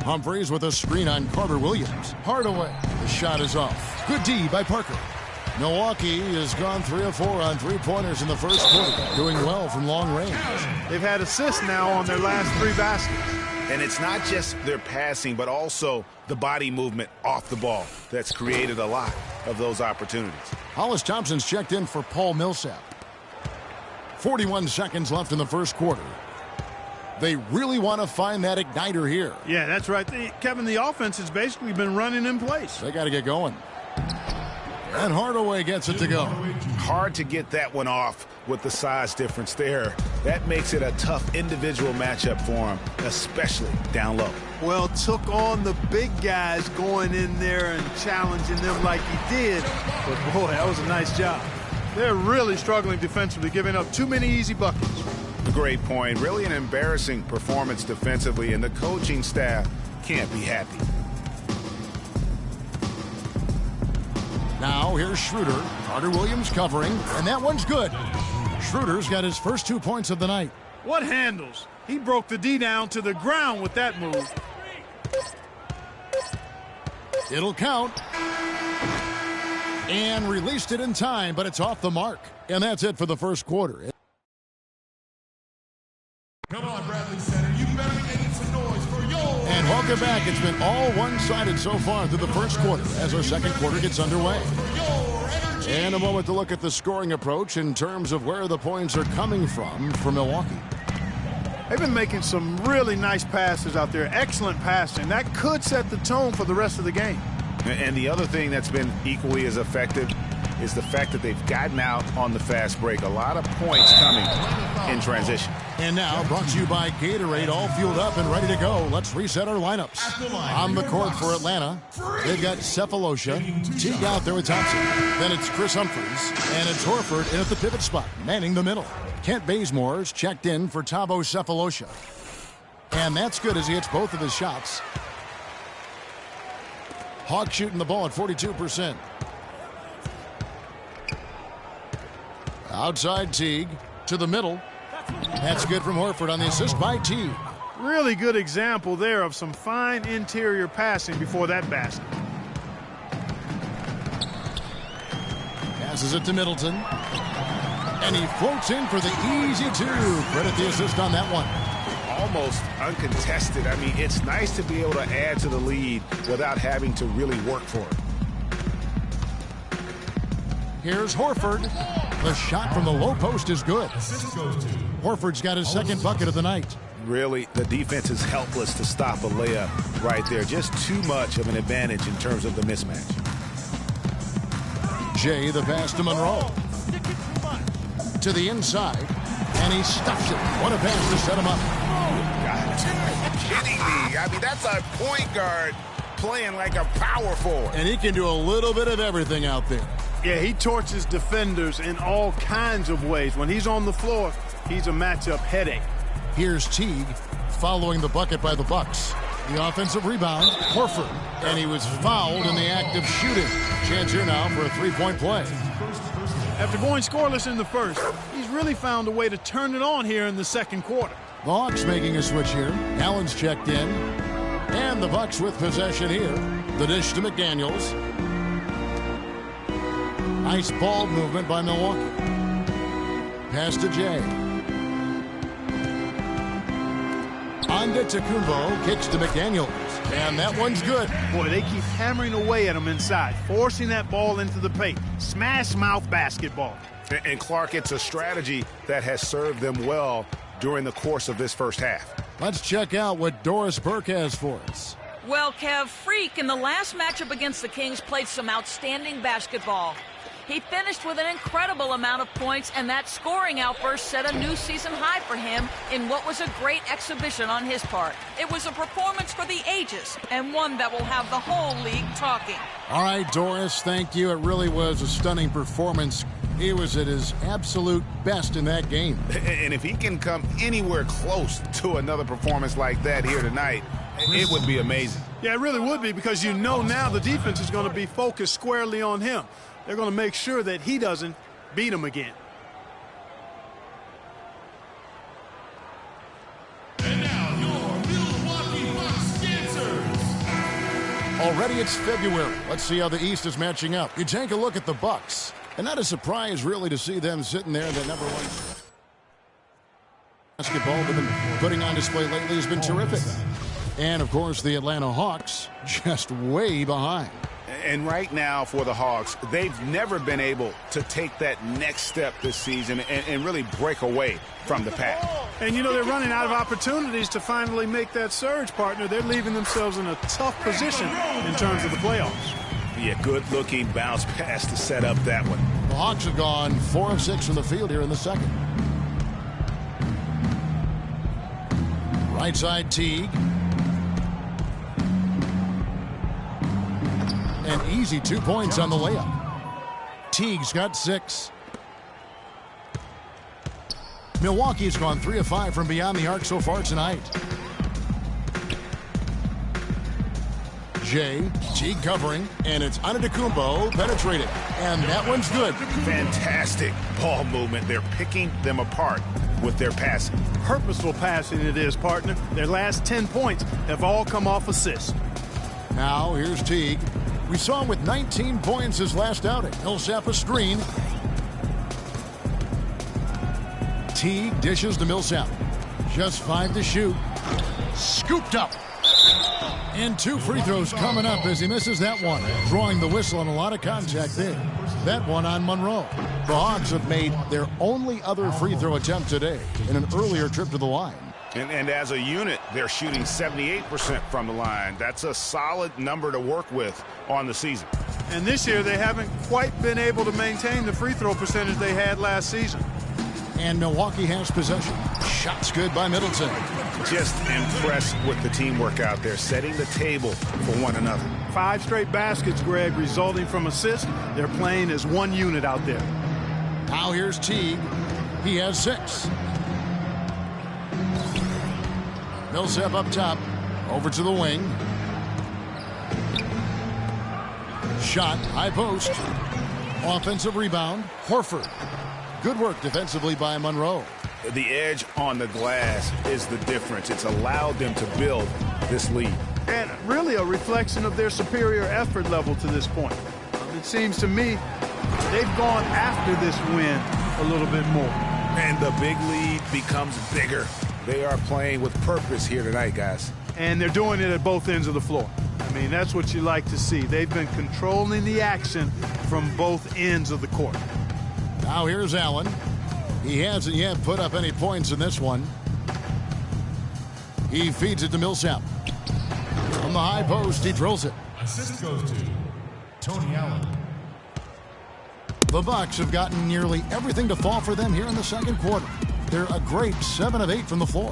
Humphreys with a screen on Carter Williams. Hardaway. The shot is off. Good D by Parker. Milwaukee has gone 3 of 4 on three-pointers in the first quarter, doing well from long range. They've had assists now on their last 3 baskets. And it's not just their passing, but also the body movement off the ball that's created a lot of those opportunities. Hollis Thompson's checked in for Paul Millsap. 41 seconds left in the first quarter. They really want to find that igniter here. Yeah, that's right. Kevin, the offense has basically been running in place. They got to get going. And Hardaway gets it to go. Hard to get that one off with the size difference there. That makes it a tough individual matchup for him, especially down low. Well, took on the big guys going in there and challenging them like he did. But, boy, that was a nice job. They're really struggling defensively, giving up too many easy buckets. Great point. Really an embarrassing performance defensively, and the coaching staff can't be happy. Now here's Schroeder. Carter Williams covering, and that one's good. Schroeder's got his first 2 points of the night. What handles? He broke the D down to the ground with that move. It'll count. And released it in time, but it's off the mark. And that's it for the first quarter. Come on, Bradley Center. You better be making some noise for yours. And welcome back. It's been all one-sided so far through the first quarter as our second quarter gets underway. And a moment to look at the scoring approach in terms of where the points are coming from for Milwaukee. They've been making some really nice passes out there. Excellent passing. That could set the tone for the rest of the game. And the other thing that's been equally as effective is the fact that they've gotten out on the fast break. A lot of points coming in transition. And now, brought to you by Gatorade, all fueled up and ready to go. Let's reset our lineups. On the court for Atlanta, they've got Cephalosha, Teague out there with Thompson. Then it's Chris Humphreys, and it's Horford in at the pivot spot, manning the middle. Kent Bazemore's checked in for Thabo Cephalosha. And that's good as he hits both of his shots. Hawks shooting the ball at 42%. Outside Teague to the middle. That's good from Horford on the assist by Teague. Really good example there of some fine interior passing before that basket. Passes it to Middleton. And he floats in for the easy two. Credit the assist on that one. Almost uncontested. I mean, it's nice to be able to add to the lead without having to really work for it. Here's Horford. The shot from the low post is good. Horford's got his second bucket of the night. Really, the defense is helpless to stop a layup right there. Just too much of an advantage in terms of the mismatch. Jay, the pass to Monroe. To the inside, and he stuffs it. What a pass to set him up. God, kidding me. I mean, that's a point guard playing like a power forward. And he can do a little bit of everything out there. Yeah, he torches defenders in all kinds of ways. When he's on the floor, he's a matchup headache. Here's Teague following the bucket by the Bucks. The offensive rebound, Horford. And he was fouled in the act of shooting. Chance here now for a three-point play. After going scoreless in the first, he's really found a way to turn it on here in the second quarter. The Hawks making a switch here. Allen's checked in. And the Bucks with possession here. The dish to McDaniels. Nice ball movement by Milwaukee. Pass to Jay. Antetokounmpo kicks to McDaniels. And that one's good. Boy, they keep hammering away at him inside, forcing that ball into the paint. Smash mouth basketball. And Clark, it's a strategy that has served them well during the course of this first half. Let's check out what Doris Burke has for us. Well, Kev, Freak in the last matchup against the Kings played some outstanding basketball. He finished with an incredible amount of points, and that scoring outburst set a new season high for him in what was a great exhibition on his part. It was a performance for the ages, and one that will have the whole league talking. All right, Doris, thank you. It really was a stunning performance. He was at his absolute best in that game. And if he can come anywhere close to another performance like that here tonight, it would be amazing. Yeah, it really would be, because you know now the defense is going to be focused squarely on him. They're going to make sure that he doesn't beat him again. And now your Milwaukee Bucks dancers. Already it's February. Let's see how the East is matching up. You take a look at the Bucks, and not a surprise really to see them sitting there. The number one basketball they've been putting on display lately has been terrific. And of course the Atlanta Hawks just way behind. And right now for the Hawks, they've never been able to take that next step this season and really break away from the pack. And, you know, they're running out of opportunities to finally make that surge, partner. They're leaving themselves in a tough position in terms of the playoffs. Yeah, good-looking bounce pass to set up that one. The Hawks have gone 4 of 6 from the field here in the second. Right side Teague. An easy 2 points on the layup. Teague's got 6. Milwaukee's gone 3 of 5 from beyond the arc so far tonight. Jay, Teague covering, and it's Antetokounmpo penetrating. And that one's good. Fantastic ball movement. They're picking them apart with their passing. Purposeful passing it is, partner. Their last 10 points have all come off assists. Now here's Teague. We saw him with 19 points his last outing. Millsap a screen. Teague dishes to Millsap. Just 5 to shoot. Scooped up. And 2 free throws coming up as he misses that one. Drawing the whistle and a lot of contact there. That one on Monroe. The Hawks have made their only other free throw attempt today in an earlier trip to the line. And as a unit, they're shooting 78% from the line. That's a solid number to work with on the season. And this year, they haven't quite been able to maintain the free throw percentage they had last season. And Milwaukee has possession. Shots good by Middleton. Just impressed with the teamwork out there, setting the table for one another. 5 straight baskets, Greg, resulting from assists. They're playing as one unit out there. Now here's Teague. He has 6. Millsap up top. Over to the wing. Shot. High post. Offensive rebound. Horford. Good work defensively by Monroe. The edge on the glass is the difference. It's allowed them to build this lead. And really a reflection of their superior effort level to this point. It seems to me they've gone after this win a little bit more. And the big lead becomes bigger. They are playing with purpose here tonight, guys. And they're doing it at both ends of the floor. I mean, that's what you like to see. They've been controlling the action from both ends of the court. Now here's Allen. He hasn't yet put up any points in this one. He feeds it to Millsap. From the high post, he drills it. Assist goes to Tony Allen. The Bucks have gotten nearly everything to fall for them here in the second quarter. They're a great 7 of 8 from the floor.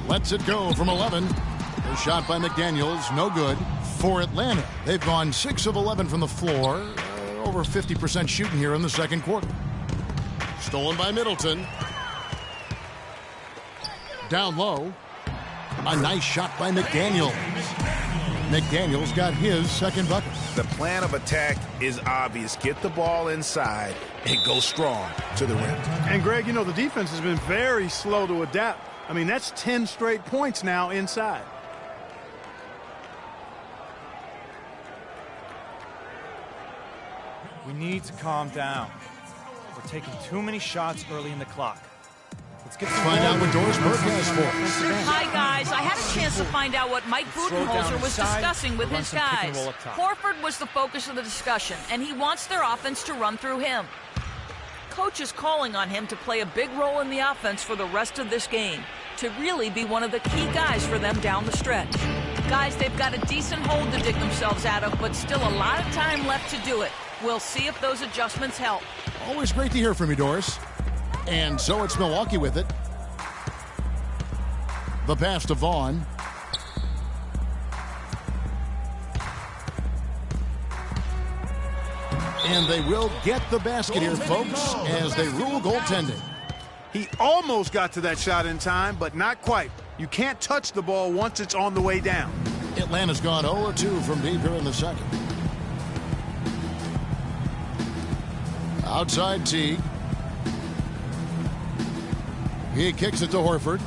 Lets it go from 11. The shot by McDaniels, no good. For Atlanta, they've gone 6 of 11 from the floor. Over 50% shooting here in the second quarter. Stolen by Middleton. Down low. A nice shot by McDaniels. McDaniels got his second bucket. The plan of attack is obvious. Get the ball inside and go strong to the rim. And, Greg, you know, the defense has been very slow to adapt. I mean, that's 10 straight points now inside. We need to calm down. We're taking too many shots early in the clock. Let's get find out what Doris Burke has for us. Hi, guys. I had a chance to find out what Mike Budenholzer was discussing with his guys. Horford was the focus of the discussion, and he wants their offense to run through him. Coach is calling on him to play a big role in the offense for the rest of this game, to really be one of the key guys for them down the stretch. Guys, they've got a decent hole to dig themselves out of, but still a lot of time left to do it. We'll see if those adjustments help. Always great to hear from you, Doris. And so it's Milwaukee with it. The pass to Vaughn. And they will get the basket here, folks, as they rule goaltending. He almost got to that shot in time, but not quite. You can't touch the ball once it's on the way down. Atlanta's gone 0-2 from deep here in the second. Outside Teague. He kicks it to Horford.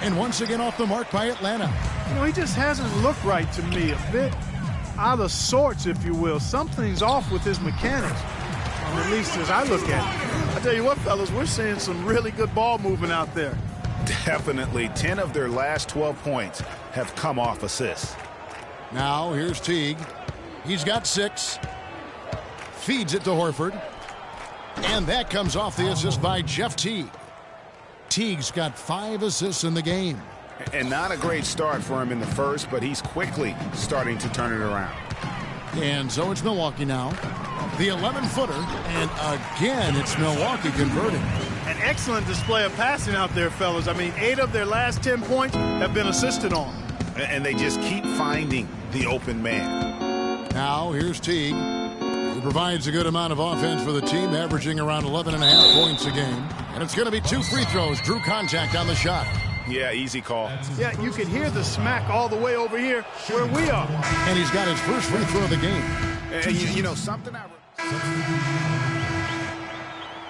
And once again off the mark by Atlanta. You know, he just hasn't looked right to me. A bit out of sorts, if you will. Something's off with his mechanics, at least as I look at it. I tell you what, fellas, we're seeing some really good ball movement out there. Definitely. 10 of their last 12 points have come off assists. Now here's Teague. He's got 6. Feeds it to Horford. And that comes off the assist by Jeff Teague. Teague's got 5 assists in the game. And not a great start for him in the first, but he's quickly starting to turn it around. And so it's Milwaukee now. The 11-footer, and again, it's Milwaukee converting. An excellent display of passing out there, fellas. I mean, 8 of their last 10 points have been assisted on. And they just keep finding the open man. Now here's Teague. He provides a good amount of offense for the team, averaging around 11.5 points a game. And it's going to be 2 free throws. Drew contact on the shot. Yeah, easy call. Yeah, you can hear the smack all the way over here where we are. And he's got his first free throw of the game. And you know, something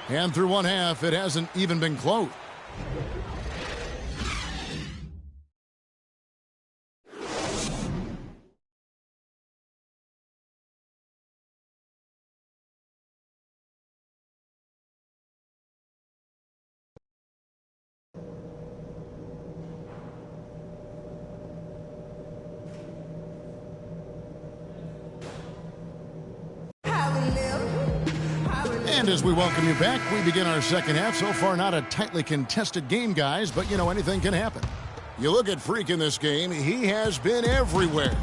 And through one half, it hasn't even been close. And as we welcome you back, we begin our second half. So far, not a tightly contested game, guys, but, you know, anything can happen. You look at Freak in this game, he has been everywhere.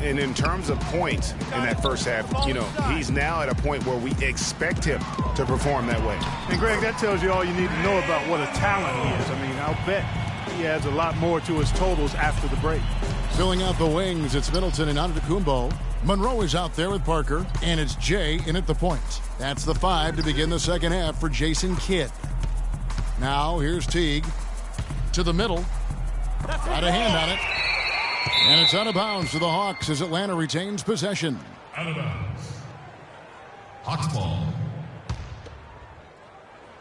And in terms of points in that first half, you know, he's now at a point where we expect him to perform that way. And, Greg, that tells you all you need to know about what a talent he is. I mean, I'll bet he adds a lot more to his totals after the break. Filling out the wings, it's Middleton and Antetokounmpo. Monroe is out there with Parker, and it's Jay in at the point. That's the 5 to begin the second half for Jason Kidd. Now here's Teague to the middle. Got a hand on it. And it's out of bounds to the Hawks as Atlanta retains possession. Out of bounds. Hawks ball.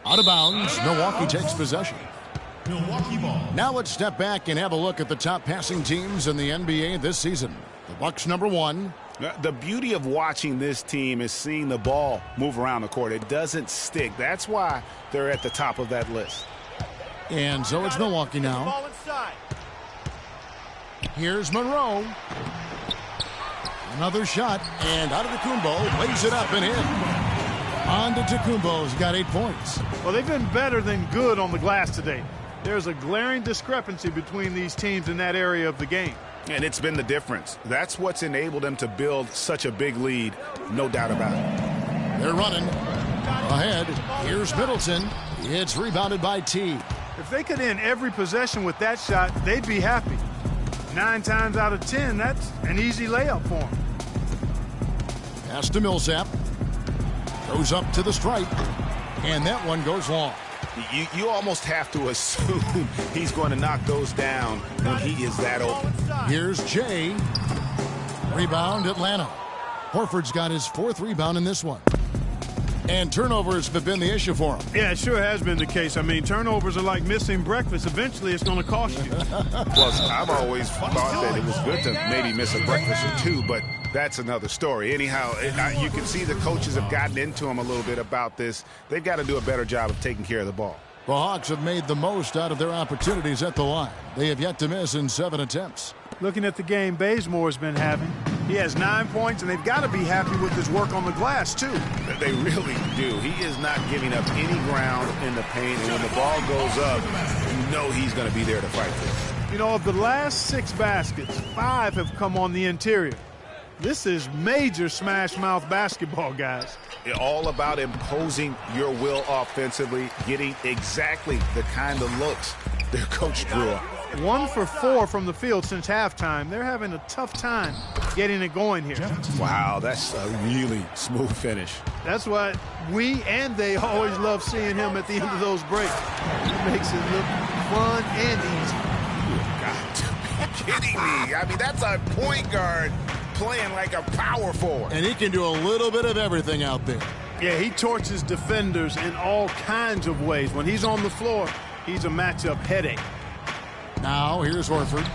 Out of bounds. Milwaukee takes possession. Milwaukee ball. Now let's step back and have a look at the top passing teams in the NBA this season. The Bucks number 1. The beauty of watching this team is seeing the ball move around the court. It doesn't stick. That's why they're at the top of that list. And so it's Milwaukee now. Here's Monroe. Another shot, and Antetokounmpo lays it up and in. Antetokounmpo's got 8 points. Well, they've been better than good on the glass today. There's a glaring discrepancy between these teams in that area of the game. And it's been the difference. That's what's enabled them to build such a big lead, no doubt about it. They're running ahead. Here's Middleton. It's rebounded by T. If they could end every possession with that shot, they'd be happy. 9 times out of 10, that's an easy layup for them. Pass to Millsap. Goes up to the stripe. And that one goes long. You almost have to assume he's going to knock those down when he is that open. Here's Jay. Rebound, Atlanta. Horford's got his 4th rebound in this one. And turnovers have been the issue for him. Yeah, it sure has been the case. I mean, turnovers are like missing breakfast. Eventually, it's going to cost you. Plus, I've always thought that it was good to maybe miss a breakfast or 2, but that's another story. Anyhow, you can see the coaches have gotten into him a little bit about this. They've got to do a better job of taking care of the ball. The Hawks have made the most out of their opportunities at the line. They have yet to miss in 7 attempts. Looking at the game Bazemore's been having, he has 9 points, and they've got to be happy with his work on the glass, too. They really do. He is not giving up any ground in the paint, and when the ball goes up, you know he's going to be there to fight for it. You know, of the last 6 baskets, 5 have come on the interior. This is major smash-mouth basketball, guys. All about imposing your will offensively, getting exactly the kind of looks their coach drew up. 1 for 4 from the field since halftime. They're having a tough time getting it going here. Wow, that's a really smooth finish. That's why we and they always love seeing him at the end of those breaks. He makes it look fun and easy. You've got to be kidding me. I mean, that's a point guard playing like a power forward. And he can do a little bit of everything out there. Yeah, he torches defenders in all kinds of ways. When he's on the floor, he's a matchup headache. Now here's Horford.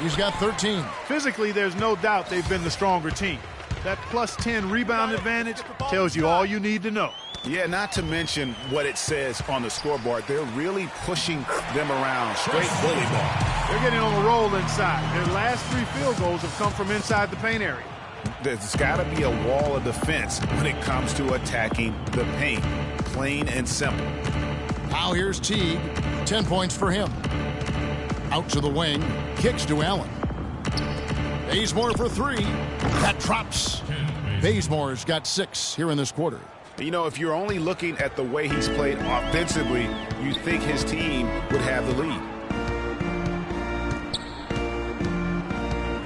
He's got 13. Physically, there's no doubt they've been the stronger team. That plus 10 rebound advantage tells you all you need to know. Yeah, not to mention what it says on the scoreboard. They're really pushing them around. Straight bully ball. They're getting on a roll inside. Their last 3 field goals have come from inside the paint area. There's got to be a wall of defense when it comes to attacking the paint. Plain and simple. Now here's Teague. 10 points for him. Out to the wing. Kicks to Allen. Bazemore for 3. That drops. Bazemore's got 6 here in this quarter. You know, if you're only looking at the way he's played offensively, you think his team would have the lead.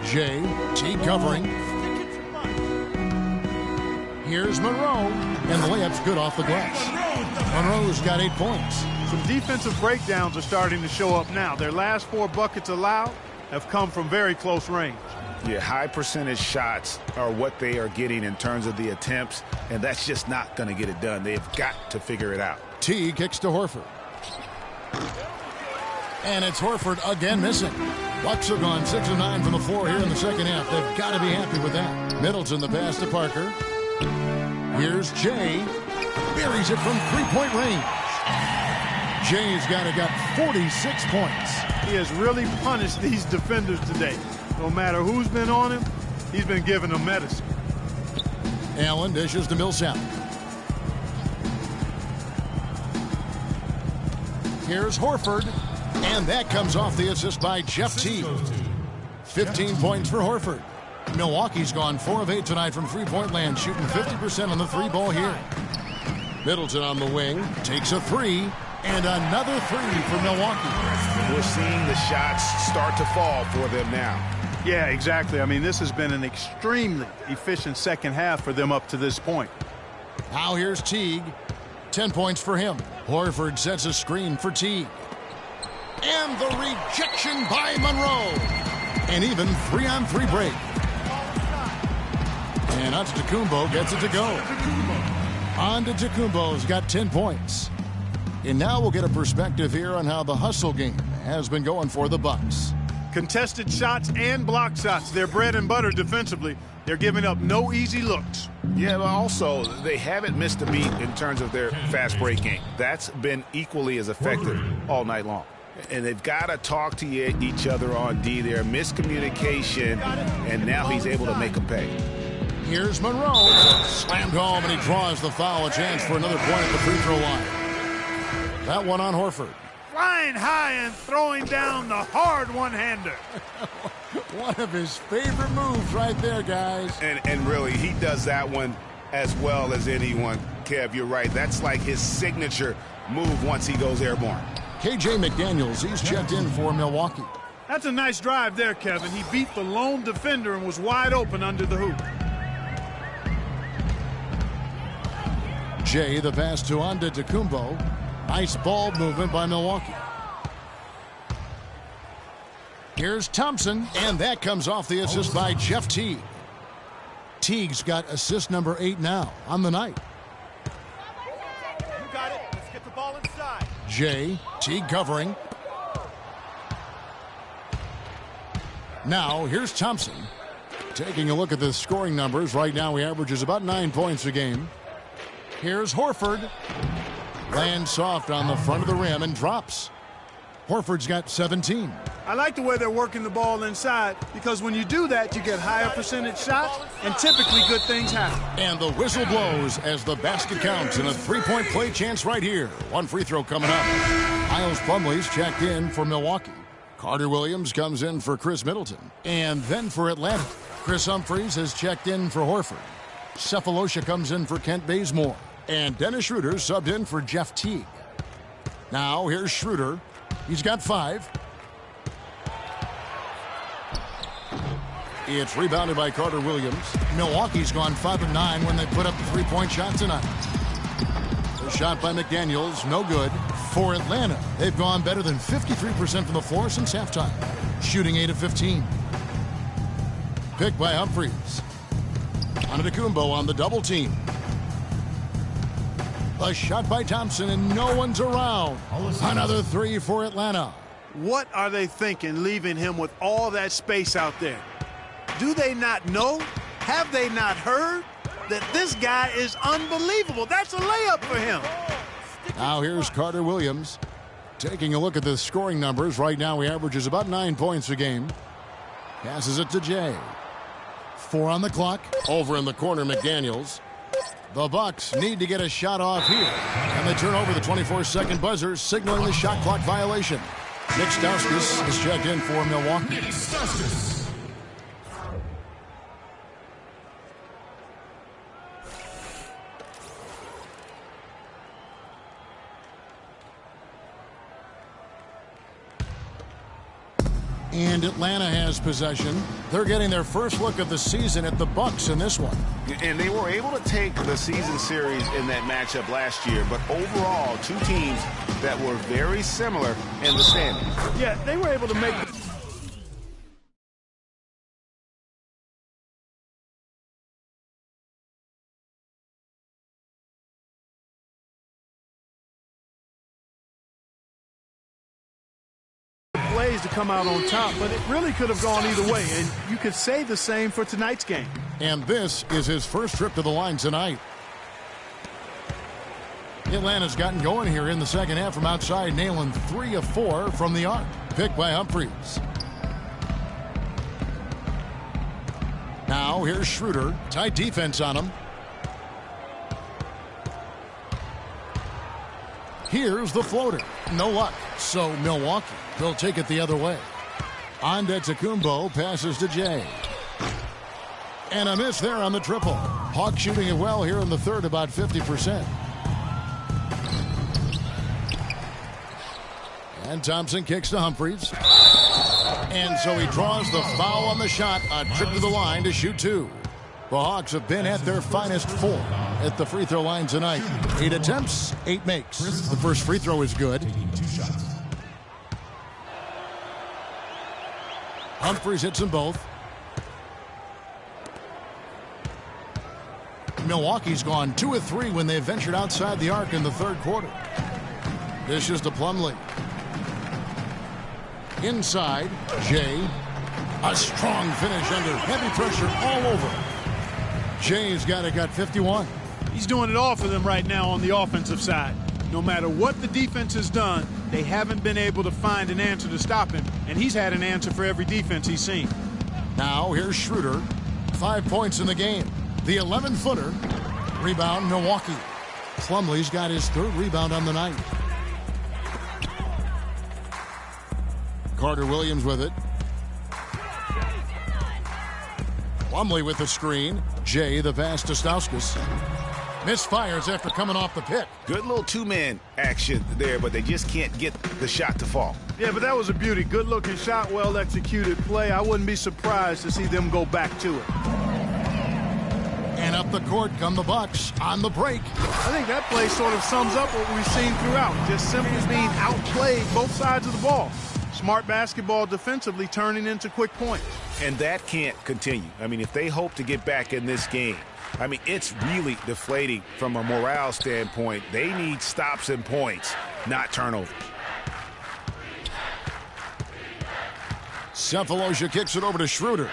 Jay, Teague covering. Here's Monroe, and the layup's good off the glass. Monroe's got 8 points. Some defensive breakdowns are starting to show up now. Their last 4 buckets allowed have come from very close range. Yeah, high percentage shots are what they are getting in terms of the attempts, and that's just not going to get it done. They've got to figure it out. Teague kicks to Horford. And it's Horford again missing. Bucks are gone 6 of 9 from the floor here in the second half. They've got to be happy with that. Middleton the pass to Parker. Here's Jay. Buries it from 3-point range. Jay's got 46 points. He has really punished these defenders today. No matter who's been on him, he's been giving them medicine. Allen dishes to Millsap. Here's Horford. And that comes off the assist by Jeff Teague. 15 points for Horford. Milwaukee's gone 4 of 8 tonight from three-point land, shooting 50% on the 3-ball here. Middleton on the wing, takes a 3, and another 3 for Milwaukee. We're seeing the shots start to fall for them now. Yeah, exactly. I mean, this has been an extremely efficient second half for them up to this point. Now here's Teague. 10 points for him. Horford sets a screen for Teague. And the rejection by Monroe. An even 3-on-3 break. And Antetokounmpo gets it to go. Antetokounmpo's got 10 points. And now we'll get a perspective here on how the hustle game has been going for the Bucks. Contested shots and block shots. They're bread and butter defensively. They're giving up no easy looks. Yeah, but also they haven't missed a beat in terms of their fast break game. That's been equally as effective all night long. And they've got to talk to each other on D there. Miscommunication, and now he's able to make them pay. Here's Monroe. Slammed home, and he draws the foul. A chance for another point at the free throw line. That one on Horford. Flying high and throwing down the hard one-hander. One of his favorite moves right there, guys. And really, he does that one as well as anyone. Kev, you're right. That's like his signature move once he goes airborne. KJ McDaniels, he's checked in for Milwaukee. That's a nice drive there, Kevin. He beat the lone defender and was wide open under the hoop. Jay, the pass to Antetokounmpo. Nice ball movement by Milwaukee. Here's Thompson, and that comes off the assist by Jeff Teague. Teague's got assist number 8 now on the night. You got it. Let's get the ball inside. Jay, Teague covering. Now, here's Thompson. Taking a look at the scoring numbers. Right now, he averages about 9 points a game. Here's Horford. Lands soft on the front of the rim and drops. Horford's got 17. I like the way they're working the ball inside because when you do that, you get higher percentage shots and typically good things happen. And the whistle blows as the basket counts and a 3-point play chance right here. One free throw coming up. Miles Plumlee's checked in for Milwaukee. Carter Williams comes in for Chris Middleton. And then for Atlanta, Chris Humphries has checked in for Horford. Cephalosha comes in for Kent Bazemore. And Dennis Schroeder subbed in for Jeff Teague. Now here's Schroeder. He's got 5. It's rebounded by Carter Williams. Milwaukee's gone 5 of 9 when they put up the 3-point shot tonight. The shot by McDaniels, no good. For Atlanta, they've gone better than 53% from the floor since halftime, shooting 8 of 15. Picked by Humphries. Antetokounmpo on the double team. A shot by Thompson, and no one's around. Another 3 for Atlanta. What are they thinking, leaving him with all that space out there? Do they not know? Have they not heard that this guy is unbelievable? That's a layup for him. Now here's Carter Williams. Taking a look at the scoring numbers. Right now he averages about 9 points a game. Passes it to Jay. 4 on the clock. Over in the corner, McDaniels. The Bucks need to get a shot off here. And they turn over the 24-second buzzer, signaling the shot clock violation. Nick Stauskas is checked in for Milwaukee. And Atlanta has possession. They're getting their first look of the season at the Bucks in this one. And they were able to take the season series in that matchup last year, but overall, two teams that were very similar in the standings. Yeah, they were able to make plays to come out on top, but it really could have gone either way, and you could say the same for tonight's game. And this is his first trip to the line tonight. Atlanta's gotten going here in the second half from outside, nailing 3 of 4 from the arc. Picked by Humphries. Now here's Schroeder. Tight defense on him. Here's the floater. No luck. So Milwaukee, they'll take it the other way. Antetokounmpo passes to Jay. And a miss there on the triple. Hawks shooting it well here in the third, about 50%. And Thompson kicks to Humphries. And so he draws the foul on the shot. A trip to the line to shoot 2. The Hawks have been at their finest 4 at the free throw line tonight. 8 attempts, 8 makes. The first free throw is good. Humphries hits them both. Milwaukee's gone 2 of 3 when they ventured outside the arc in the third quarter. This is to Plumlee. Inside, Jay. A strong finish under heavy pressure all over. Jay's got 51. He's doing it all for them right now on the offensive side. No matter what the defense has done, they haven't been able to find an answer to stop him, and he's had an answer for every defense he's seen. Now here's Schroeder. 5 points in the game. The 11-footer. Rebound, Milwaukee. Plumlee's got his 3rd rebound on the night. Carter Williams with it. Plumlee with the screen. Jay the pass to Stauskas. Misfires after coming off the pick. Good little two-man action there, but they just can't get the shot to fall. Yeah, but that was a beauty. Good-looking shot, well-executed play. I wouldn't be surprised to see them go back to it. And up the court come the Bucks on the break. I think that play sort of sums up what we've seen throughout. Just simply being outplayed both sides of the ball. Smart basketball defensively turning into quick points. And that can't continue. I mean, if they hope to get back in this game, I mean, it's really deflating from a morale standpoint. They need stops and points, not turnovers. Cephalosha kicks it over to Schroeder.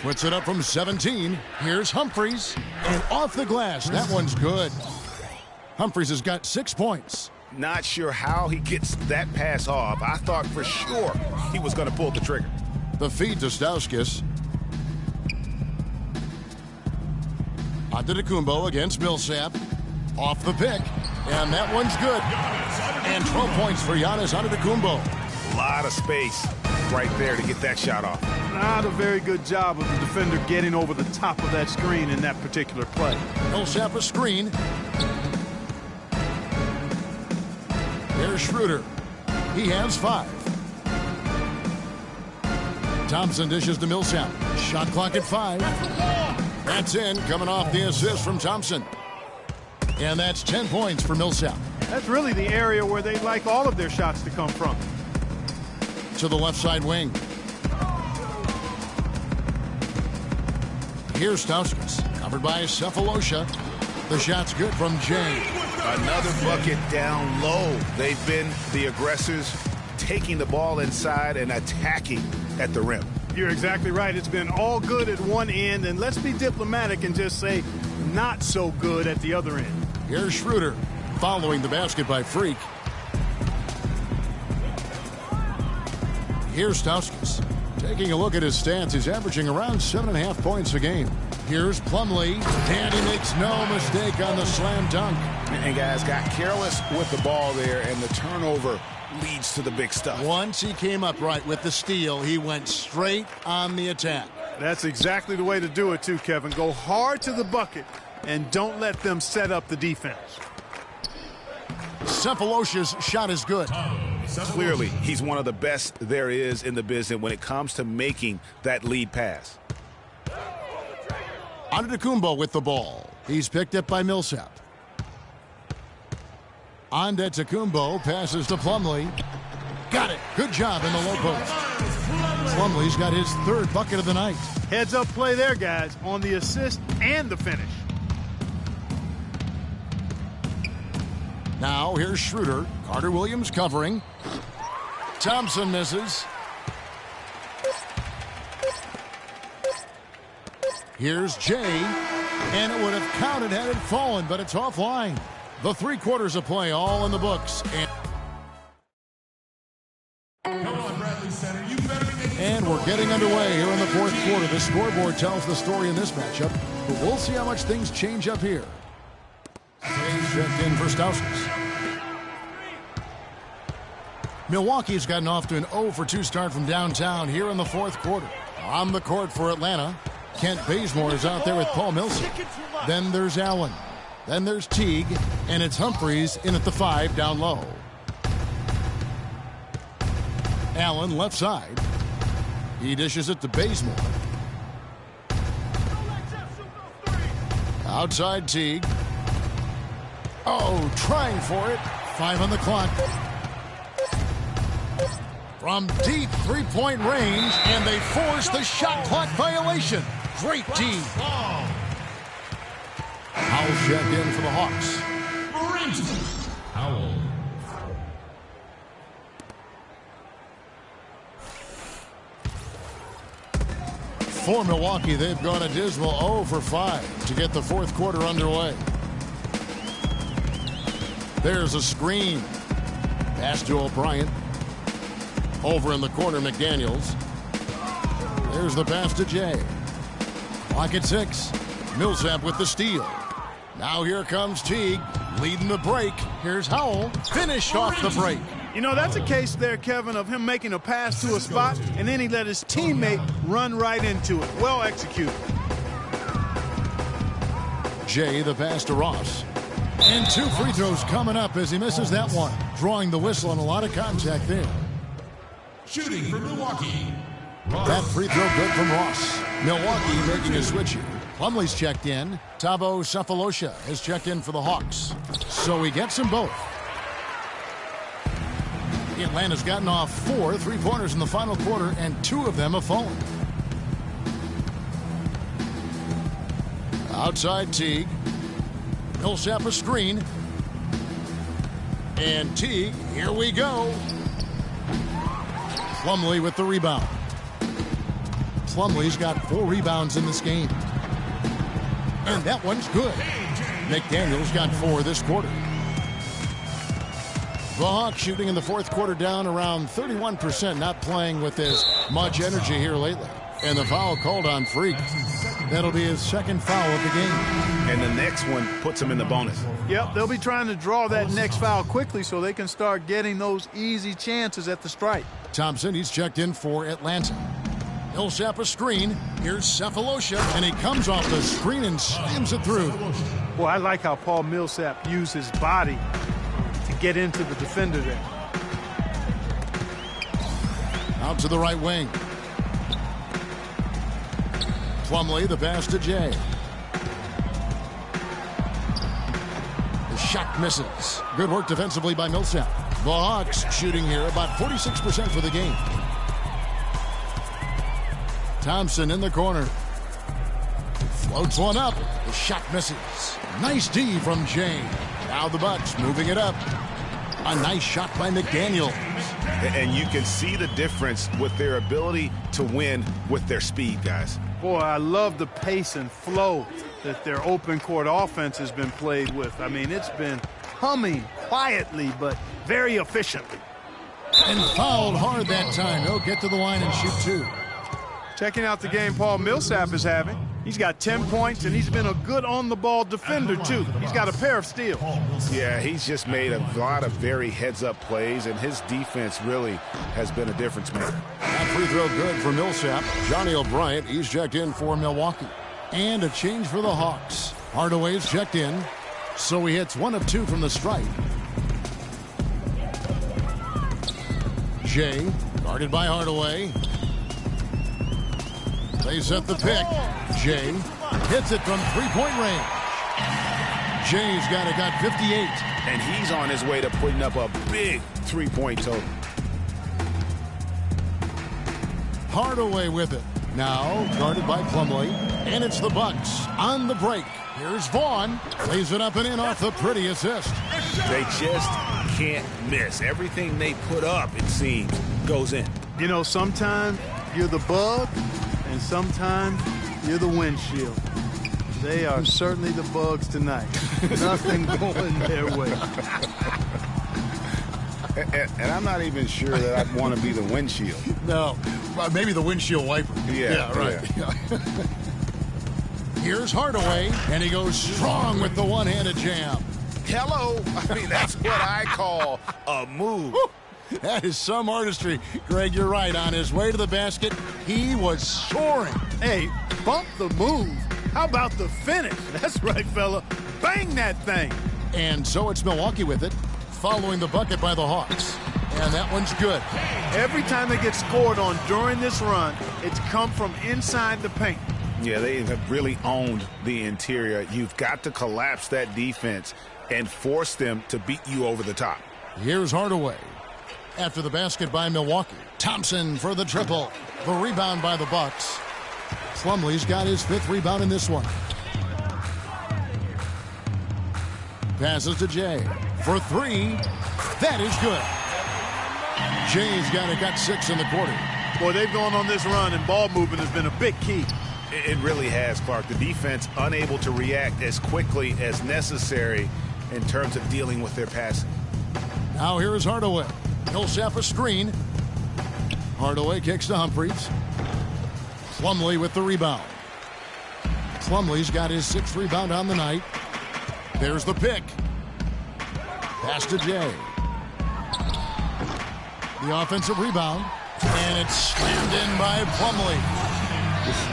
Puts it up from 17. Here's Humphries. And off the glass. That one's good. Humphries has got 6 points. Not sure how he gets that pass off. I thought for sure he was going to pull the trigger. The feed to Stauskas. Antetokounmpo against Millsap. Off the pick. And that one's good. And 12 points for Giannis Antetokounmpo. A lot of space right there to get that shot off. Not a very good job of the defender getting over the top of that screen in that particular play. Millsap a screen. There's Schroeder. He has 5. Thompson dishes to Millsap. Shot clock at 5. That's in, coming off the assist from Thompson. And that's 10 points for Millsap. That's really the area where they like all of their shots to come from. To the left side wing. Here's Stauskas, covered by Cephalosha. The shot's good from Jay. Another bucket down low. They've been the aggressors taking the ball inside and attacking at the rim. You're exactly right. It's been all good at one end, and let's be diplomatic and just say not so good at the other end. Here's Schroeder following the basket by Freak. Here's Stauskas. Taking a look at his stats, he's averaging around 7.5 points a game. Here's Plumlee, and he makes no mistake on the slam dunk. And guys got careless with the ball there, and the turnover leads to the big stuff. Once he came up right with the steal, he went straight on the attack. That's exactly the way to do it, too, Kevin. Go hard to the bucket and don't let them set up the defense. Cephalosha's shot is good. Clearly, he's one of the best there is in the business when it comes to making that lead pass. Antetokounmpo with the ball. He's picked up by Millsap. Antetokounmpo passes to Plumlee. Got it. Good job in the low post. Plumlee's got his third bucket of the night. Heads up play there, guys, on the assist and the finish. Now here's Schroeder. Carter Williams covering. Thompson misses. Here's Jay, and it would have counted had it fallen, but it's offline. The 3 quarters of play all in the books. And we're getting underway here in the 4th quarter. The scoreboard tells the story in this matchup, but we'll see how much things change up here. Jay's checked in for Stauskas. Milwaukee's gotten off to an 0-for-2 start from downtown here in the 4th quarter. On the court for Atlanta, Kent Bazemore is out there with Paul Millsap. Then there's Allen. Then there's Teague, and it's Humphries in at the 5 down low. Allen left side. He dishes it to Bazemore. Outside Teague. Oh, trying for it. 5 on the clock. From deep three-point range, and they force the shot clock violation. Great D. Howell checked in for the Hawks. Howell. For Milwaukee, they've gone a dismal 0-for-5 to get the 4th quarter underway. There's a screen. Pass to O'Brien. Over in the corner, McDaniels. There's the pass to Jay. Clock at 6. Millsap with the steal. Now here comes Teague, leading the break. Here's Howell, finished off the break. You know, that's a case there, Kevin, of him making a pass to a spot, and then he let his teammate run right into it. Well executed. Jay, the pass to Ross. And 2 free throws coming up as he misses that one. Drawing the whistle and a lot of contact there. Shooting for Milwaukee. That free throw good from Ross. Milwaukee making a switch here. Plumlee's checked in. Thabo Cephalosha has checked in for the Hawks. So he gets them both. Atlanta's gotten off 4 3-pointers in the final quarter, and 2 of them have fallen. Outside Teague. Millsap a screen. And Teague, here we go. Plumlee with the rebound. Plumlee's got 4 rebounds in this game. And that one's good. McDaniels got 4 this quarter. The Hawks shooting in the 4th quarter down around 31%, not playing with as much energy here lately. And the foul called on Freak. That'll be his 2nd foul of the game. And the next one puts him in the bonus. Yep, they'll be trying to draw that next foul quickly so they can start getting those easy chances at the stripe. Thompson, he's checked in for Atlanta. Millsap a screen. Here's Cephalosha, and he comes off the screen and slams it through. Boy, I like how Paul Millsap used his body to get into the defender there. Out to the right wing. Plumlee, the pass to Jay. The shot misses. Good work defensively by Millsap. The Hawks shooting here about 46% for the game. Thompson in the corner. Floats one up. The shot misses. Nice D from Jay. Now the Bucks moving it up. A nice shot by McDaniels. And you can see the difference with their ability to win with their speed, guys. Boy, I love the pace and flow that their open court offense has been played with. I mean, it's been humming quietly, but very efficiently. And fouled hard that time. He'll get to the line and shoot 2. Checking out the game Paul Millsap is having. He's got 10 points, and he's been a good on-the-ball defender, too. He's got a pair of steals. Yeah, he's just made a lot of very heads-up plays, and his defense really has been a difference maker. That free throw good for Millsap. Johnny O'Bryant, he's checked in for Milwaukee. And a change for the Hawks. Hardaway's checked in, so he hits 1 of 2 from the stripe. Jay, guarded by Hardaway. They set the pick. Jay hits it from three-point range. Jay's got 58. And he's on his way to putting up a big three-point total. Hardaway with it. Now guarded by Plumlee. And it's the Bucks on the break. Here's Vaughn. Lays it up and in off the pretty assist. They just can't miss. Everything they put up, it seems, goes in. You know, sometimes you're the bug, and sometimes you're the windshield. They are certainly the Bugs tonight. Nothing going their way. And I'm not even sure that I'd want to be the windshield. No, maybe the windshield wiper. Yeah, right. Yeah. Here's Hardaway, and he goes strong with the one-handed jam. Hello. I mean, that's what I call a move. Woo! That is some artistry. Greg, you're right. On his way to the basket, he was soaring. Hey, bump the move. How about the finish? That's right, fella. Bang that thing. And so it's Milwaukee with it, following the bucket by the Hawks. And that one's good. Every time they get scored on during this run, it's come from inside the paint. Yeah, they have really owned the interior. You've got to collapse that defense and force them to beat you over the top. Here's Hardaway. After the basket by Milwaukee. Thompson for the triple. The rebound by the Bucks. Plumlee's got his 5th rebound in this one. Passes to Jay for 3. That is good. Jay's got 6 in the quarter. Boy, they've gone on this run, and ball movement has been a big key. It really has, Clark. The defense unable to react as quickly as necessary in terms of dealing with their passing. Now here is Hardaway. Millsap a screen. Hardaway kicks to Humphries. Plumlee with the rebound. Plumlee's got his 6th rebound on the night. There's the pick. Pass to Jay. The offensive rebound. And it's slammed in by Plumlee.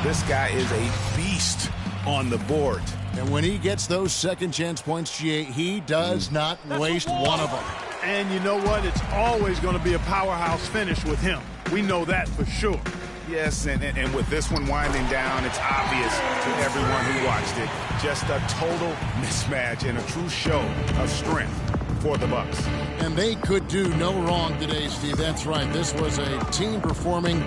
This guy is a beast on the board. And when he gets those second chance points, he does not waste one of them. And you know what? It's always going to be a powerhouse finish with him. We know that for sure. Yes, and with this one winding down, it's obvious to everyone who watched it. Just a total mismatch and a true show of strength for the Bucks. And they could do no wrong today, Steve. That's right. This was a team performing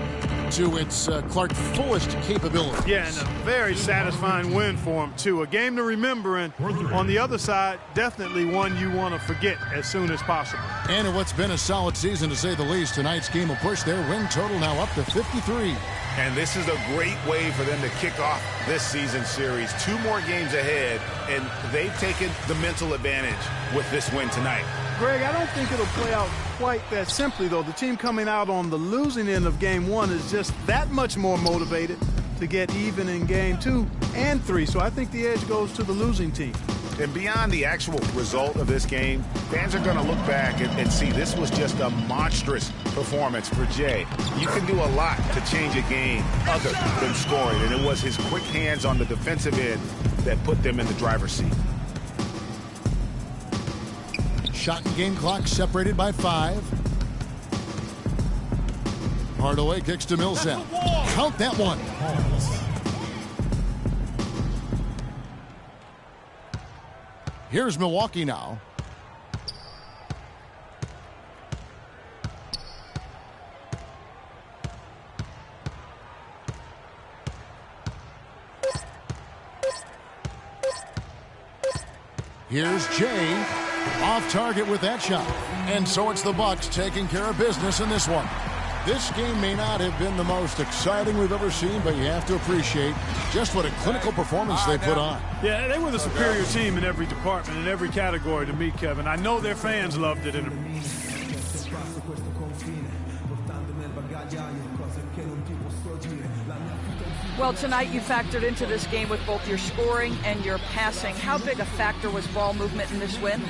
to its Clark fullest capability. Yeah, and a very satisfying win for him, too. A game to remember, and on the other side, definitely one you want to forget as soon as possible. And in what's been a solid season, to say the least, tonight's game will push their win total now up to 53. And this is a great way for them to kick off this season series. 2 more games ahead, and they've taken the mental advantage with this win tonight. Greg, I don't think it'll play out quite that simply, though. The team coming out on the losing end of Game 1 is just that much more motivated to get even in Game 2 and 3. So I think the edge goes to the losing team. And beyond the actual result of this game, fans are going to look back and see this was just a monstrous performance for Jay. You can do a lot to change a game other than scoring, and it was his quick hands on the defensive end that put them in the driver's seat. Shot and game clock separated by 5. Hardaway kicks to Millsap. Count that one. Here's Milwaukee now. Here's Jay. Off target with that shot. And so it's the Bucks taking care of business in this one. This game may not have been the most exciting we've ever seen, but you have to appreciate just what a clinical performance they put on. Yeah, they were the superior team in every department, in every category to me, Kevin. I know their fans loved it. Well, tonight you factored into this game with both your scoring and your passing. How big a factor was ball movement in this win?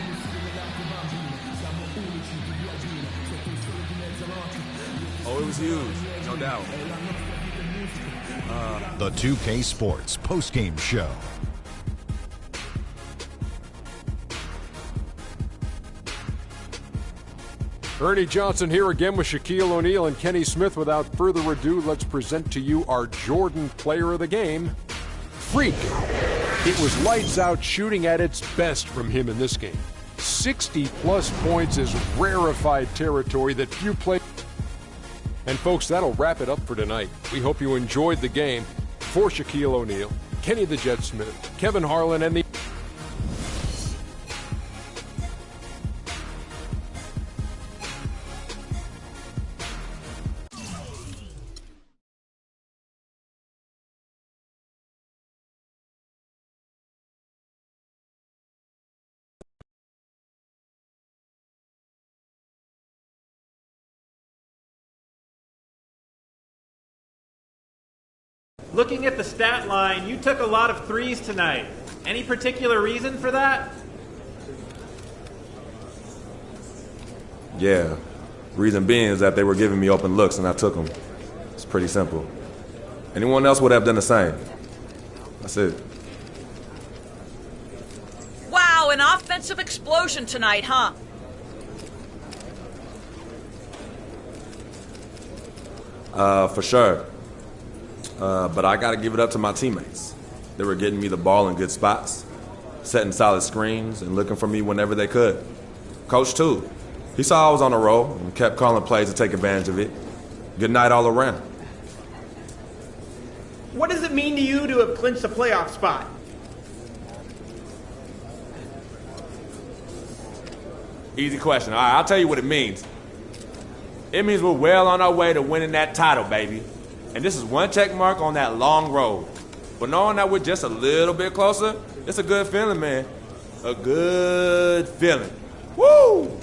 Oh, it was huge, no doubt. The 2K Sports postgame show. Ernie Johnson here again with Shaquille O'Neal and Kenny Smith. Without further ado, let's present to you our Jordan Player of the Game, Freak. It was lights out shooting at its best from him in this game. 60-plus points is rarefied territory that few play. And folks, that'll wrap it up for tonight. We hope you enjoyed the game. For Shaquille O'Neal, Kenny the Jet Smith, Kevin Harlan, and the... Looking at the stat line, you took a lot of threes tonight. Any particular reason for that? Yeah. Reason being is that they were giving me open looks and I took them. It's pretty simple. Anyone else would have done the same. That's it. Wow, an offensive explosion tonight, huh? For sure. But I got to give it up to my teammates. They were getting me the ball in good spots, setting solid screens, and looking for me whenever they could. Coach, too. He saw I was on a roll and kept calling plays to take advantage of it. Good night all around. What does it mean to you to have clinched a playoff spot? Easy question. All right, I'll tell you what it means. It means we're well on our way to winning that title, baby. And this is one check mark on that long road. But knowing that we're just a little bit closer, it's a good feeling, man. A good feeling. Woo!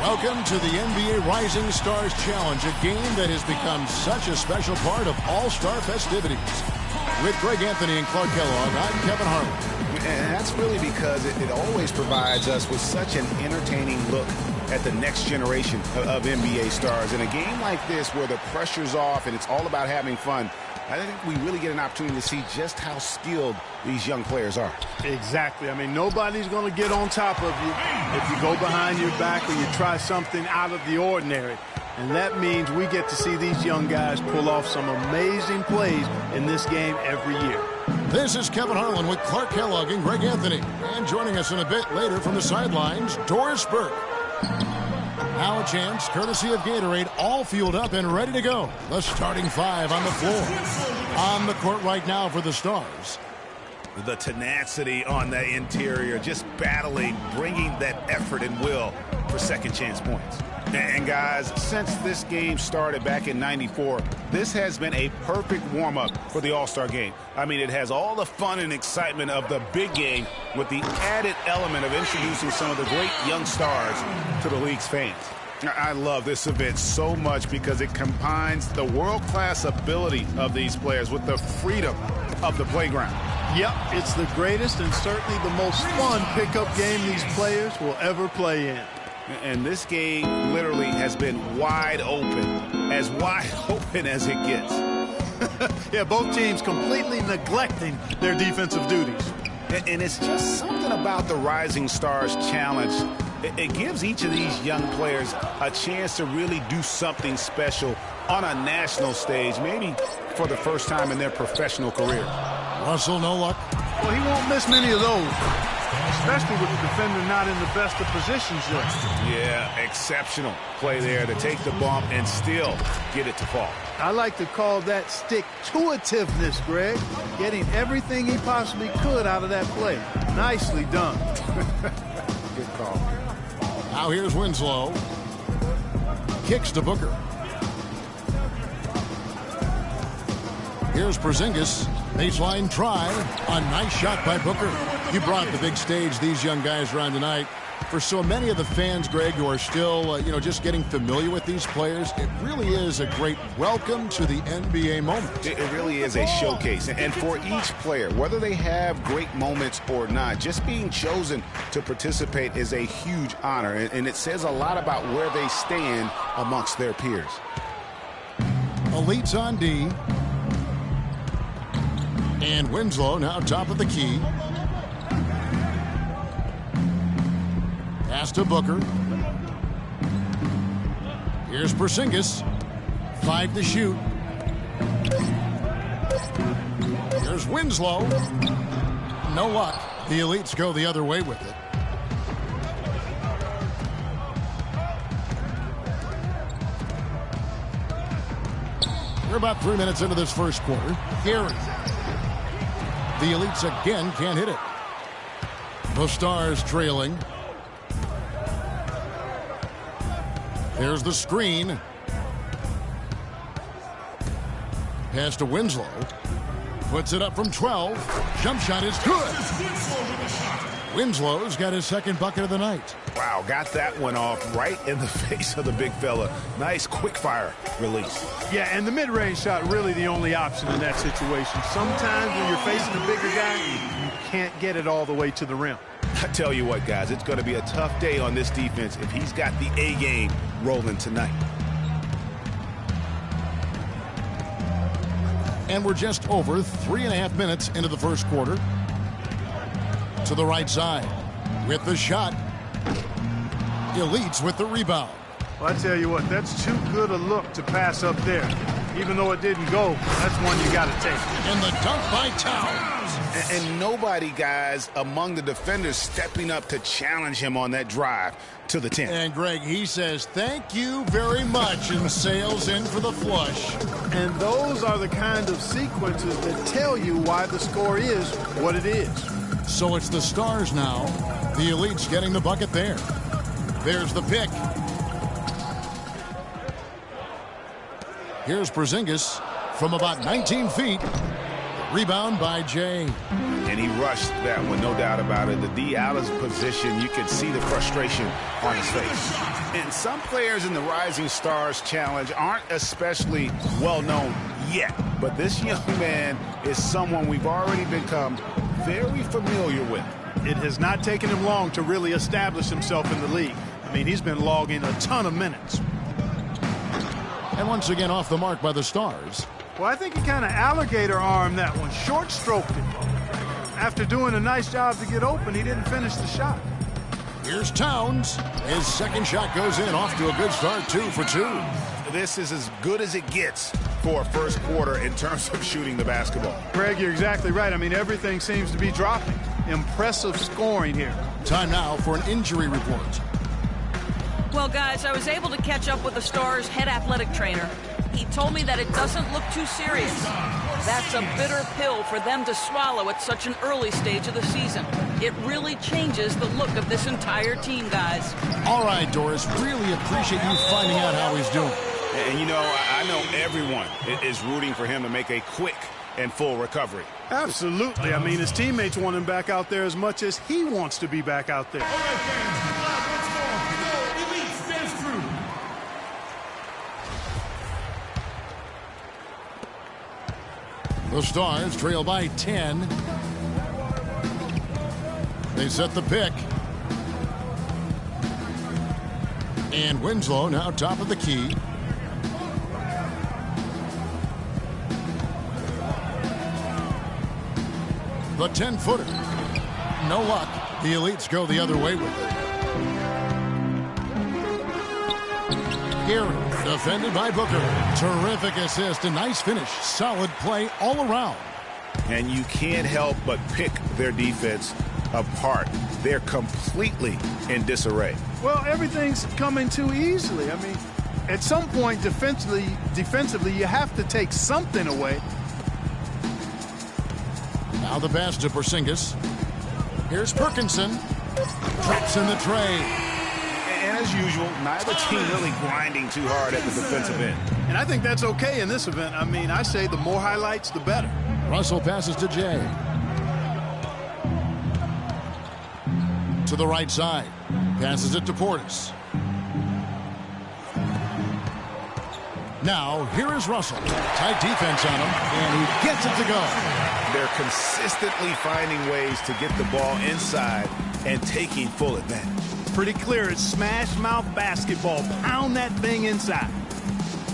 Welcome to the NBA Rising Stars Challenge, a game that has become such a special part of All-Star festivities. With Greg Anthony and Clark Kellogg, I'm Kevin Harlan. And that's really because it always provides us with such an entertaining look at the next generation of NBA stars. In a game like this where the pressure's off and it's all about having fun, I think we really get an opportunity to see just how skilled these young players are. Exactly. I mean, nobody's going to get on top of you if you go behind your back or you try something out of the ordinary. And that means we get to see these young guys pull off some amazing plays in this game every year. This is Kevin Harlan with Clark Kellogg and Greg Anthony. And joining us in a bit later from the sidelines, Doris Burke. Now a chance, courtesy of Gatorade, all fueled up and ready to go. The starting five on the floor. On the court right now for the Stars. The tenacity on the interior, just battling, bringing that effort and will for second chance points. And guys, since this game started back in '94, this has been a perfect warm-up for the All-Star game. I mean, it has all the fun and excitement of the big game with the added element of introducing some of the great young stars to the league's fans. I love this event so much because it combines the world-class ability of these players with the freedom of the playground. Yep, it's the greatest and certainly the most fun pickup game these players will ever play in. And this game literally has been wide open as it gets. Yeah, both teams completely neglecting their defensive duties. And it's just something about the Rising Stars Challenge. It gives each of these young players a chance to really do something special on a national stage, maybe for the first time in their professional career. Russell, no luck. Well, he won't miss many of those, especially with the defender not in the best of positions yet. Yeah, exceptional play there to take the bump and still get it to fall. I like to call that stick-to-itiveness, Greg. Getting everything he possibly could out of that play. Nicely done. Good call. Now here's Winslow. Kicks to Booker. Here's Porzingis. Baseline try. A nice shot by Booker. You brought the big stage these young guys around tonight. For so many of the fans, Greg, who are still, just getting familiar with these players, it really is a great welcome to the NBA moment. It really is a showcase. And for each player, whether they have great moments or not, just being chosen to participate is a huge honor. And it says a lot about where they stand amongst their peers. Elites on D. And Winslow now top of the key. Pass to Booker. Here's Porzingis. 5 to shoot. Here's Winslow. No luck. The Elites go the other way with it. We're about 3 minutes into this first quarter. Gary. The Elites again can't hit it. The Stars trailing. There's the screen. Pass to Winslow. Puts it up from 12. Jump shot is good. Winslow's got his second bucket of the night. Wow, got that one off right in the face of the big fella. Nice quick fire release. Yeah, and the mid-range shot really the only option in that situation. Sometimes when you're facing a bigger guy, you can't get it all the way to the rim. I tell you what, guys, it's going to be a tough day on this defense if he's got the A game rolling tonight. And we're just over 3.5 minutes into the first quarter. To the right side with the shot. Elites with the rebound. Well, I tell you what, that's too good a look to pass up there. Even though it didn't go, that's one you got to take. And the dunk by Towns. And nobody, guys, among the defenders stepping up to challenge him on that drive to the 10. And Greg, he says, thank you very much, and sails in for the flush. And those are the kind of sequences that tell you why the score is what it is. So it's the Stars now. The Elites getting the bucket there. There's the pick. Here's Porzingis from about 19 feet. Rebound by Jay. And he rushed that one, no doubt about it. The D out of position, you can see the frustration on his face. And some players in the Rising Stars Challenge aren't especially well known yet. But this young man is someone we've already become very familiar with. It has not taken him long to really establish himself in the league. I mean, he's been logging a ton of minutes. And once again off the mark by the Stars. Well, I think he kind of alligator armed that one, short stroked it. After doing a nice job to get open, he didn't finish the shot. Here's Towns. His second shot goes in, off to a good start, 2 for 2. This is as good as it gets for a first quarter in terms of shooting the basketball. Greg, you're exactly right. I mean, everything seems to be dropping. Impressive scoring here. Time now for an injury report. Well, guys, I was able to catch up with the Stars' head athletic trainer. He told me that it doesn't look too serious. That's a bitter pill for them to swallow at such an early stage of the season. It really changes the look of this entire team, guys. All right, Doris, really appreciate you finding out how he's doing. And, you know, I know everyone is rooting for him to make a quick and full recovery. Absolutely. I mean, his teammates want him back out there as much as he wants to be back out there. All right, fans, once more, the Elite stands through. The Stars trail by 10. They set the pick. And Winslow now top of the key. The 10-footer. No luck. The Elites go the other way with it. Gary, defended by Booker. Terrific assist, a nice finish. Solid play all around. And you can't help but pick their defense apart. They're completely in disarray. Well, everything's coming too easily. I mean, at some point defensively, you have to take something away. Now the pass to Porzingis. Here's Perkinson. Drops in the tray. And as usual, neither team really grinding too hard at the defensive end. And I think that's okay in this event. I mean, I say the more highlights, the better. Russell passes to Jay. To the right side. Passes it to Portis. Now, here is Russell. Tight defense on him, and he gets it to go. They're consistently finding ways to get the ball inside and taking full advantage. Pretty clear, it's smash mouth basketball. Pound that thing inside.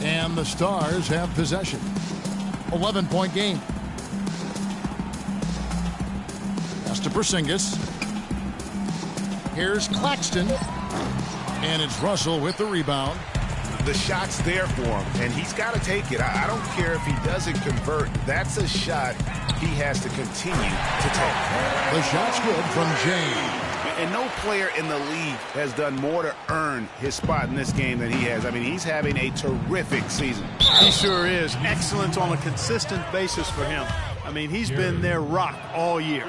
And the Stars have possession. 11-point game. Pass to Porzingis. Here's Claxton. And it's Russell with the rebound. The shot's there for him, and he's got to take it. I don't care if he doesn't convert. That's a shot he has to continue to take. The shot's good from James. And no player in the league has done more to earn his spot in this game than he has. I mean, he's having a terrific season. He sure is. Excellence on a consistent basis for him. I mean, he's been their rock all year.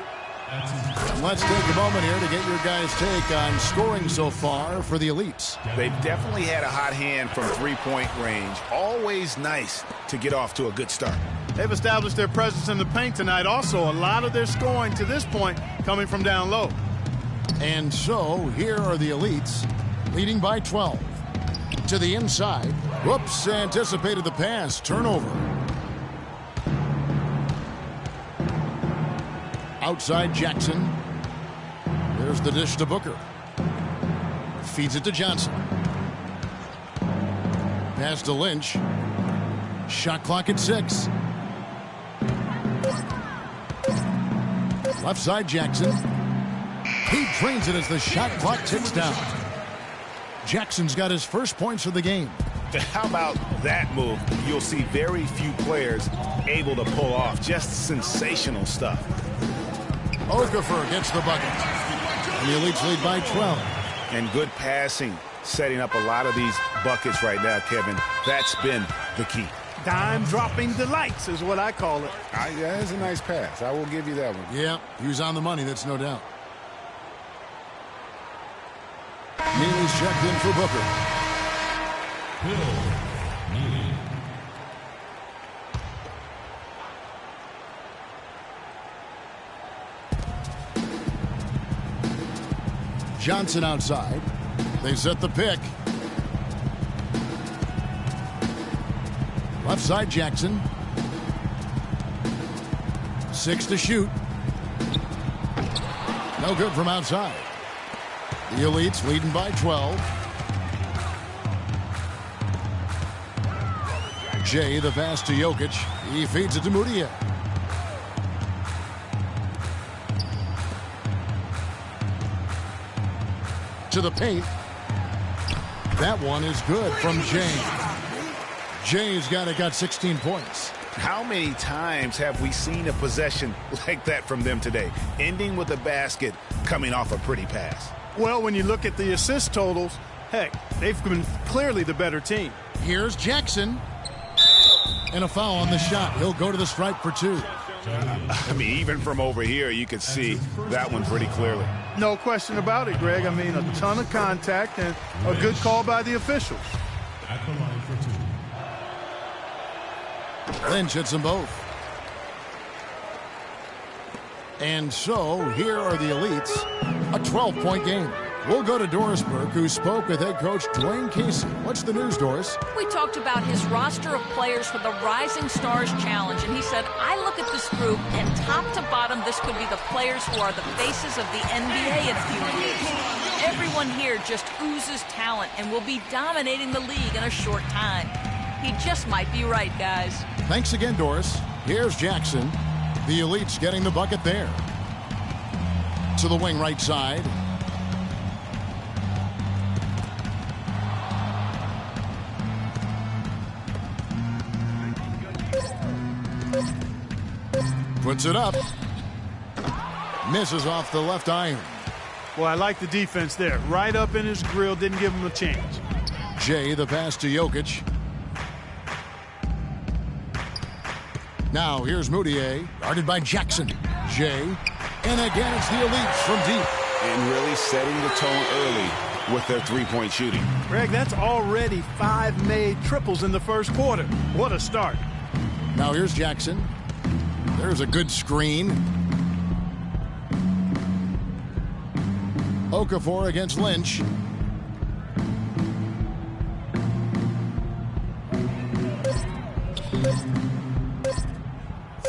Let's take a moment here to get your guys' take on scoring so far for the Elites. They've definitely had a hot hand from three-point range. Always nice to get off to a good start. They've established their presence in the paint tonight. Also, a lot of their scoring to this point coming from down low. And so, here are the Elites, leading by 12. To the inside. Whoops, anticipated the pass. Turnover. Outside Jackson. There's the dish to Booker. Feeds it to Johnson. Pass to Lynch. Shot clock at 6. Left side Jackson. He drains it as the shot clock ticks down. Jackson's got his first points of the game. How about that move? You'll see very few players able to pull off just sensational stuff. Okafor gets the bucket. And the Elites lead by 12. And good passing, setting up a lot of these buckets right now, Kevin. That's been the key. Dime-dropping delights is what I call it. That's a nice pass. I will give you that one. Yeah, he was on the money, that's no doubt. Neely's checked in for Booker. Johnson outside. They set the pick. Left side, Jackson. 6 to shoot. No good from outside. The Elites leading by 12. Jay, the pass to Jokic. He feeds it to Moutier. To the paint. That one is good from Jay. Jay's got 16 points. How many times have we seen a possession like that from them today? Ending with a basket, coming off a pretty pass. Well, when you look at the assist totals, heck, they've been clearly the better team. Here's Jackson. And a foul on the shot. He'll go to the stripe for 2. I mean, even from over here, you could see that one pretty clearly. No question about it, Greg. I mean, a ton of contact and a good call by the officials. At the line for 2. Lynch hits them both. And so, here are the Elites. A 12-point game. We'll go to Doris Burke, who spoke with head coach Dwayne Casey. What's the news, Doris? We talked about his roster of players for the Rising Stars Challenge, and he said, I look at this group, and top to bottom, this could be the players who are the faces of the NBA in a few years. Everyone here just oozes talent and will be dominating the league in a short time. He just might be right, guys. Thanks again, Doris. Here's Jackson. The Elites getting the bucket there. To the wing right side. Puts it up. Misses off the left iron. Well, I like the defense there. Right up in his grill, didn't give him a chance. Jay, the pass to Jokic. Now here's Moutier, guarded by Jackson. Jay, and again it's the Elites from deep. And really setting the tone early with their three-point shooting. Greg, that's already 5 made triples in the first quarter. What a start. Now here's Jackson. There's a good screen. Okafor against Lynch.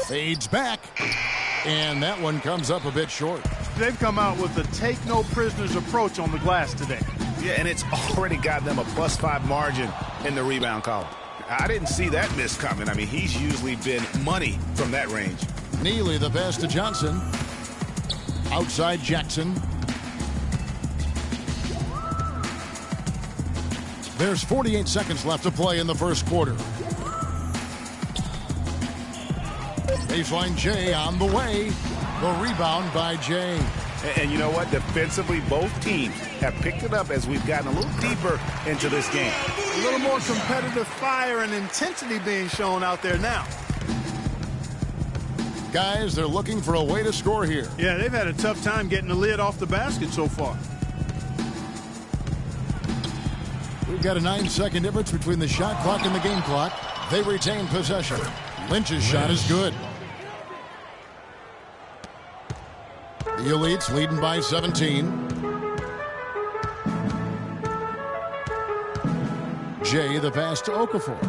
Fades back. And that one comes up a bit short. They've come out with a take-no-prisoners approach on the glass today. Yeah, and it's already got them a +5 margin in the rebound column. I didn't see that miss coming. I mean, he's usually been money from that range. Neely, the pass to Johnson. Outside Jackson. There's 48 seconds left to play in the first quarter. Baseline Jay on the way. The rebound by Jay. And you know what? Defensively, both teams have picked it up as we've gotten a little deeper into this game. A little more competitive fire and intensity being shown out there now. Guys, they're looking for a way to score here. Yeah, they've had a tough time getting the lid off the basket so far. We've got a 9-second difference between the shot clock and the game clock. They retain possession. Lynch's shot is good. The Elites leading by 17. Jay, the pass to Okafor.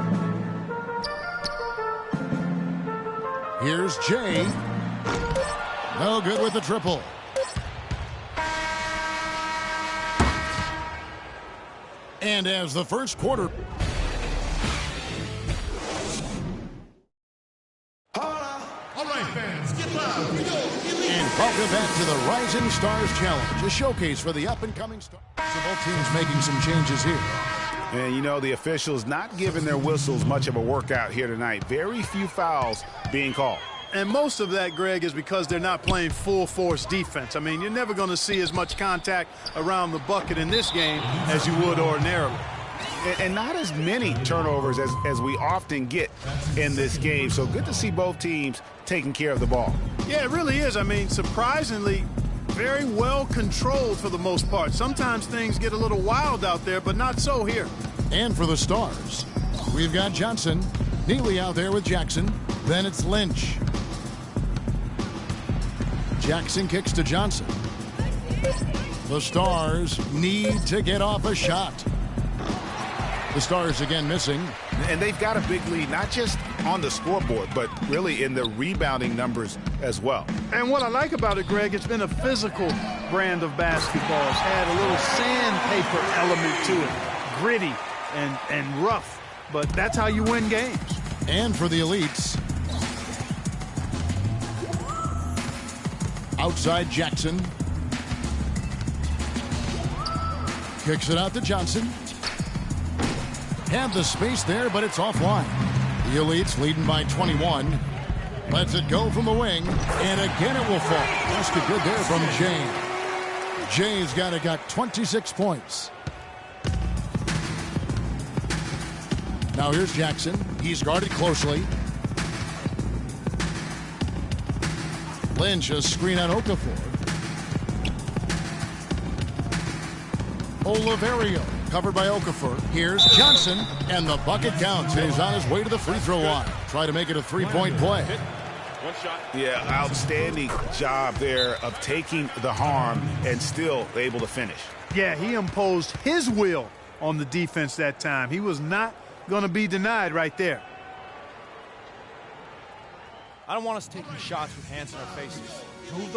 Here's Jay. No good with the triple. And as the first quarter... And welcome back to the Rising Stars Challenge, a showcase for the up-and-coming stars. So both teams making some changes here. And, you know, the officials not giving their whistles much of a workout here tonight. Very few fouls being called. And most of that, Greg, is because they're not playing full-force defense. I mean, you're never going to see as much contact around the bucket in this game as you would ordinarily. And not as many turnovers as we often get in this game. So good to see both teams taking care of the ball. Yeah, it really is. I mean, surprisingly, very well controlled for the most part. Sometimes things get a little wild out there, but not so here. And for the Stars, we've got Johnson, Neely out there with Jackson. Then it's Lynch. Jackson kicks to Johnson. The Stars need to get off a shot. The Stars again missing. And they've got a big lead, not just on the scoreboard, but really in the rebounding numbers as well. And what I like about it, Greg, it's been a physical brand of basketball. It's had a little sandpaper element to it. Gritty and rough. But that's how you win games. And for the elites, outside Jackson. Kicks it out to Johnson. Had the space there, but it's offline. The elites leading by 21. Lets it go from the wing, and again it will fall. That's good there from Jay. Jay's got 26 points. Now here's Jackson. He's guarded closely. Lynch a screen on Okafor. Oliverio covered by Okafor. Here's Johnson, and the bucket counts. He's on his way to the free throw line. Try to make it a three-point play. One shot. Yeah, outstanding job there of taking the harm and still able to finish. Yeah, he imposed his will on the defense that time. He was not going to be denied right there. I don't want us taking shots with hands in our faces. Move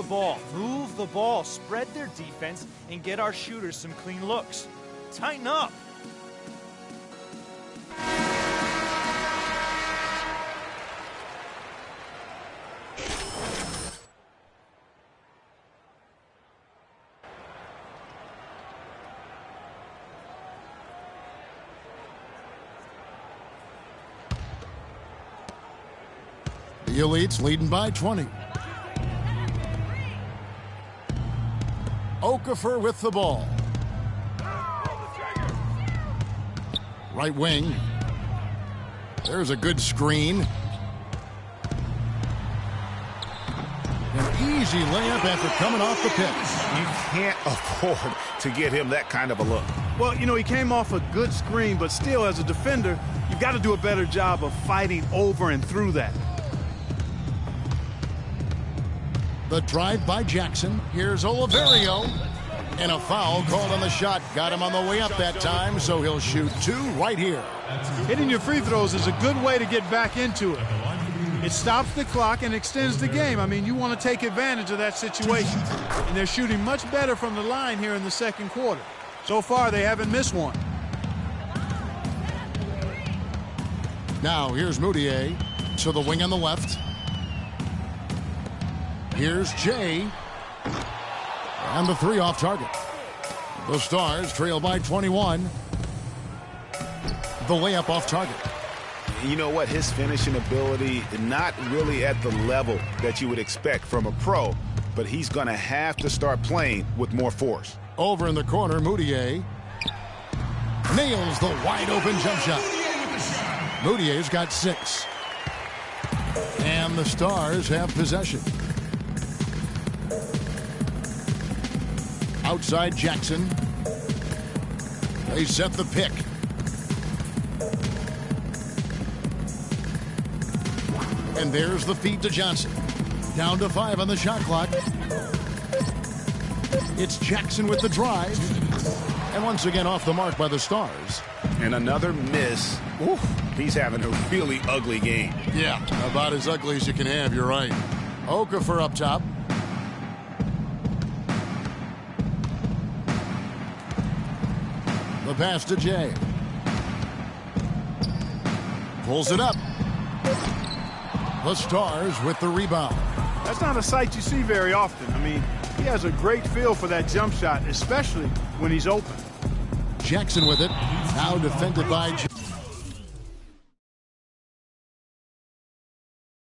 the ball, spread their defense, and get our shooters some clean looks. Tighten up. The elites leading by 20. Okafor with the ball. Right wing. There's a good screen. An easy layup after coming off the pitch. You can't afford to get him that kind of a look. Well, you know, he came off a good screen, but still, as a defender, you've got to do a better job of fighting over and through that. The drive by Jackson. Here's Oliverio. And a foul called on the shot. Got him on the way up that time, so he'll shoot two right here. Hitting your free throws is a good way to get back into it. It stops the clock and extends the game. I mean, you want to take advantage of that situation. And they're shooting much better from the line here in the second quarter. So far, they haven't missed one. Now, here's Moutier to the wing on the left. Here's Jay. And the three off target. The Stars trail by 21. The layup off target. You know what? His finishing ability, not really at the level that you would expect from a pro, but he's going to have to start playing with more force. Over in the corner, Moutier nails the wide open jump shot. Moutier's got 6. And the Stars have possession. Outside Jackson. They set the pick. And there's the feed to Johnson. Down to 5 on the shot clock. It's Jackson with the drive. And once again off the mark by the Stars. And another miss. Oof, he's having a really ugly game. Yeah, about as ugly as you can have, you're right. Okafor up top. The pass to Jay. Pulls it up. The Stars with the rebound. That's not a sight you see very often. I mean, he has a great feel for that jump shot, especially when he's open. Jackson with it. Now defended by